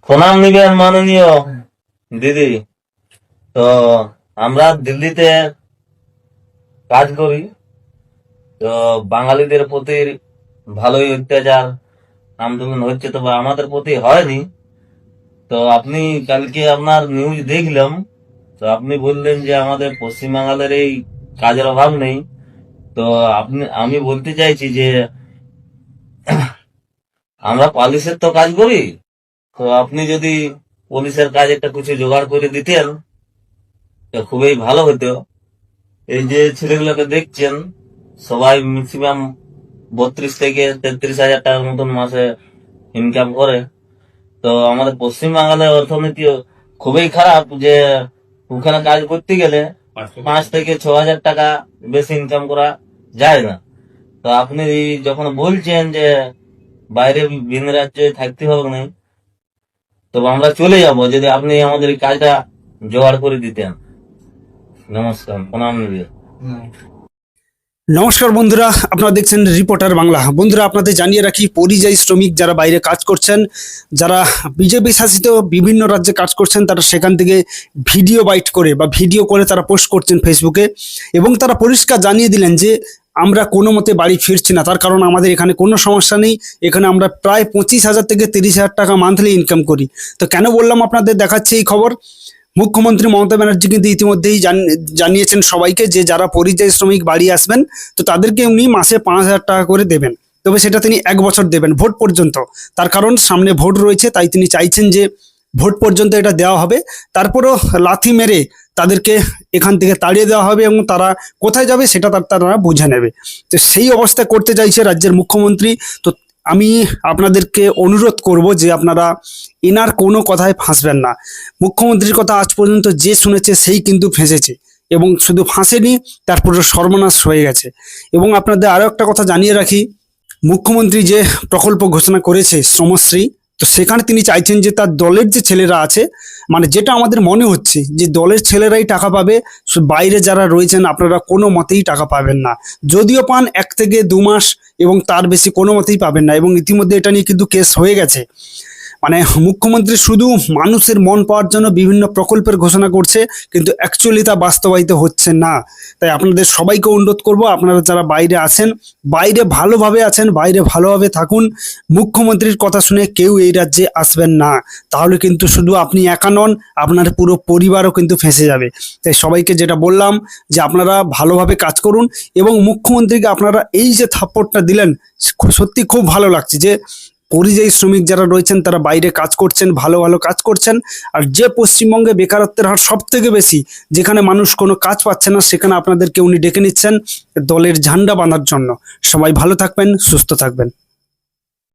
প্রণাম নিবেন মাননীয় দিদি। তো আমরা দিল্লিতে কাজ করি। তো বাঙালিদের প্রতি ভালোই অত্যাচার আন্দোলন হচ্ছে, তবে আমাদের প্রতি হয়নি। তো আপনি কালকে আপনার নিউজ দেখলাম, তো আপনি বললেন যে আমাদের পশ্চিম বাঙালের এই কাজের অভাব নেই। তো আমি বলতে চাইছি যে আমরা পুলিশের তো কাজ করি। তো আপনি যদি পুলিশের কাজ একটা কিছু জোগাড় করে দিতেন তো খুবই ভালো হতো। এই যে ছেলেগুলোকে দেখছেন, সবাই ম্যাক্সিমাম 32 থেকে 33 হাজার টাকার মতন মাসে ইনকাম করে। তো আমাদের পশ্চিম বাংলার অর্থনীতি খুবই খারাপ, যে ওখানে কাজ করতে গেলে 5 থেকে 6 হাজার টাকা বেশি ইনকাম করা যায় না। তো আপনি যখন বলছেন যে বাইরে ভিন রাজ্যে থাকতে হবে না, তবে আমরা চলে যাব যদি আপনি আমাদের এই কাজটা জোগাড় করে দিতেন। নমস্কার, প্রণাম নিবে। নমস্কার বন্ধুরা, আপনারা দেখছেন রিপোর্টার বাংলা। বন্ধুরা, আপনাদের জানিয়ে রাখি, পরিযায়ী শ্রমিক যারা বাইরে কাজ করছেন, যারা বিজেপি শাসিত বিভিন্ন রাজ্যে কাজ করছেন, তারা সেখান থেকে ভিডিও বাইট করে বা ভিডিও করে তারা পোস্ট করছেন ফেসবুকে, এবং তারা পরিষ্কার জানিয়ে দিলেন যে আমরা কোনো মতে বাড়ি ফিরছি না, তার কারণ আমাদের এখানে কোনো সমস্যা নেই, এখানে আমরা প্রায় 25,000 থেকে 30,000 টাকা মান্থলি ইনকাম করি। তো কেন বললাম আপনাদের দেখাচ্ছি এই খবর। মুখ্যমন্ত্রী মমতা ব্যানার্জি কিন্তু ইতিমধ্যেই জানিয়েছেন সবাইকে যে যারা পরিযায়ী শ্রমিক বাড়ি আসবেন, তো তাদেরকে উনি মাসে 5,000 টাকা করে দেবেন। তবে সেটা তিনি 1 বছর দেবেন, ভোট পর্যন্ত। তার কারণ সামনে ভোট রয়েছে, তাই তিনি চাইছেন যে ভোট পর্যন্ত এটা দেওয়া হবে, তারপরও লাথি মেরে তাদেরকে এখান থেকে তাড়িয়ে দেওয়া হবে এবং তারা কোথায় যাবে সেটা তারা বুঝে নেবে। তো সেই অবস্থা করতে চাইছে রাজ্যের মুখ্যমন্ত্রী। তো আমি আপনাদেরকে অনুরোধ করব যে আপনারা এনার কোনো কথায় ফাঁসবেন না। মুখ্যমন্ত্রীর কথা আজ পর্যন্ত যে শুনেছে সেই কিন্তু ফেঁসেছে, এবং শুধু ফাঁসেনি, তারপরে সর্বনাশ হয়ে গেছে। এবং আপনাদের আরও একটা কথা জানিয়ে রাখি, মুখ্যমন্ত্রী যে প্রকল্প ঘোষণা করেছে শ্রমশ্রী, তো সেখানে তিনি চাইছেন যে তার দলের যে ছেলেরা আছে, মানে যেটা আমাদের মনে হচ্ছে যে দলের ছেলেরাই টাকা পাবে, বাইরে যারা রয়েছেন আপনারা কোনো মতেই টাকা পাবেন না। যদিও পান 1 থেকে 2 মাস, এবং তার বেশি কোনো মতেই পাবেন না। এবং ইতিমধ্যে এটা নিয়ে কিন্তু কেস হয়ে গেছে। মানে মুখ্যমন্ত্রী শুধু মানুষের মন পাওয়ার জন্য বিভিন্ন প্রকল্পের ঘোষণা করছে, কিন্তু অ্যাকচুয়ালি তা বাস্তবায়িত হচ্ছে না। তাই আপনাদের সবাইকে অনুরোধ করব, আপনারা যারা বাইরে আছেন, বাইরে ভালোভাবে আছেন, বাইরে ভালোভাবে থাকুন। মুখ্যমন্ত্রীর কথা শুনে কেউ এই রাজ্যে আসবেন না, তাহলে কিন্তু শুধু আপনি একা নন, আপনার পুরো পরিবারও কিন্তু ফেঁসে যাবে। তাই সবাইকে যেটা বললাম যে আপনারা ভালোভাবে কাজ করুন, এবং মুখ্যমন্ত্রীকে আপনারা এই যে থাপ্পড়টা দিলেন, সত্যি খুব ভালো লাগছে যে পরিযায়ী শ্রমিক যারা রয়েছেন তারা বাইরে কাজ করছেন, ভালো ভালো কাজ করছেন। আর যে পশ্চিমবঙ্গে বেকারত্বের হার সব থেকে বেশি, যেখানে মানুষ কোনো কাজ পাচ্ছে না, সেখানে আপনাদেরকে উনি ডেকে নিচ্ছেন দলের ঝান্ডা বাঁধার জন্য। সবাই ভালো থাকবেন, সুস্থ থাকবেন।